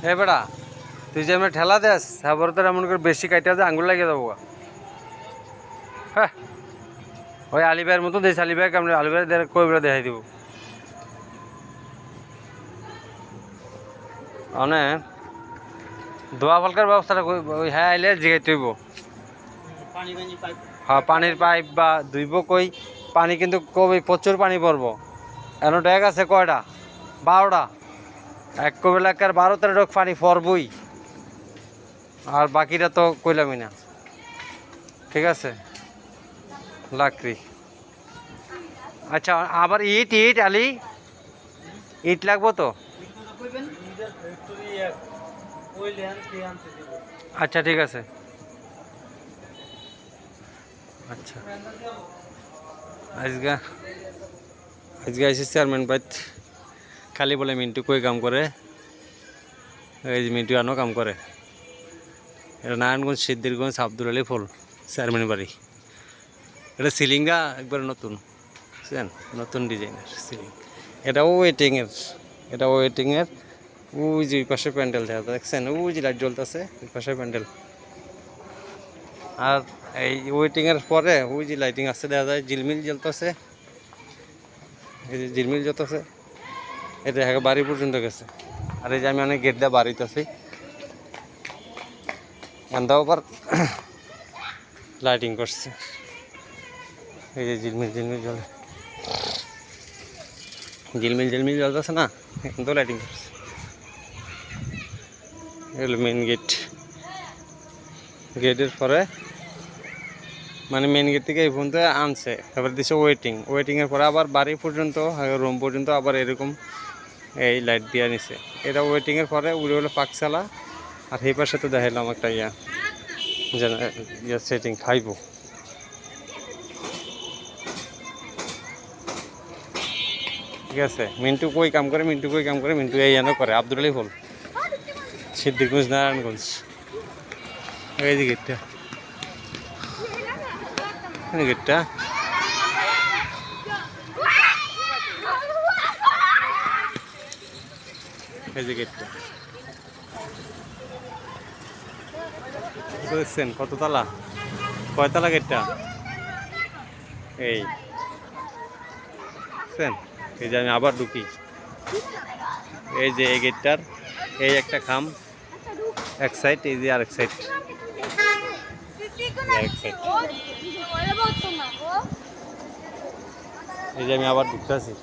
এ বেটা তুই যে আমি ঠেলা দেস তারপরে তোর এমন করে বেশি কাইটা যে আঙুল লাগিয়ে দেবো। হ্যাঁ ওই আলিভাইয়ের মতো দিস, আলিভাই কেমন আলিভাই কই বেলা দেখাই দিব মানে ধোয়া ফলকার ব্যবস্থাটা ওই হ্যাঁ আইলে জিগাই তুইব। হ্যাঁ পানির পাইপ বা ধুইব কই পানি কিন্তু কবি প্রচুর পানি পড়বো। এন ড্যাগ আছে কয়টা 12টা, এক কবিলাকার 12-13 ডক পানি পড়বই, আর বাকিটা তো কইলামই না। ঠিক আছে লাকড়ি। আচ্ছা আবার ইট ইট আলি ইট লাগবো তো। আচ্ছা ঠিক আছে। আচ্ছা আজকে আজকে আইসি চেয়ারম্যান বাইত খালি বলে মিন্টু কই কাম করে, এই যে মিন্টু আনো কাম করে। এটা নারায়ণগঞ্জ সিদ্ধিরগঞ্জ আব্দুল আলী ফুল চেয়ারম্যান বাড়ি। এটা সিলিংটা একবারে নতুন বুঝছেন, নতুন ডিজাইনের সিলিং। এটাও ওয়েটিংয়ের, এটা ওয়েটিংয়ের। ওই যে ওই পাশে প্যান্ডেল দেখা দেখছেন, ওই যে লাইট জ্বলতেছে ওই পাশে প্যান্ডেল। আর এই ওয়েটিংয়ের পরে ওই যে লাইটিং আছে দেখা যায়, ঝিলমিল জ্বলতেছে, এই যে ঝিলমিল জ্বলতেছে। এটা বাড়ি পর্যন্ত গেছে। আর এই যে আমি অনেক গেট দিয়ে বাড়িতে আছি, আন্দাও আবার লাইটিং করছে। এই যে ঝিলমিল ঝিলমিল জ্বলে, ঝিলমিল ঝিলমিল জ্বলতেছে না, এখন তো লাইটিং করছে। এগুলো মেন গেট। গেটের পরে মানে মেন গেট থেকে এই পর্যন্ত আনছে, তারপরে দিচ্ছে ওয়েটিং। ওয়েটিংয়ের পরে আবার বাড়ি পর্যন্ত রুম পর্যন্ত আবার এরকম এই লাইট দিয়ে নিছে। এটা ওয়েটিংয়ের পরে উড়ে হলো পাকশালা। আর এই পাশে তো দেখাইলাম একটা যেন সেটিং খাইব। ঠিক আছে মিন্টু কই কাম করে, মিন্টু কই কাম করে, মিন্টু এই করে আব্দুল আলী ফুল সিদ্ধিরগঞ্জ নারায়ণগঞ্জ। এই যে গেটটা, গেটটা এই যে গেটটা দেখছেন কত তালা, কয়তলা গেটটা এই দেখছেন। এই যে আমি আবার ঢুকি, এই যে এই গেটটার এই একটা খাম এক সাইড, এই যে আরেক সাইড, আরেক সাইড। এই যে আমি আবার ঢুকতেছি।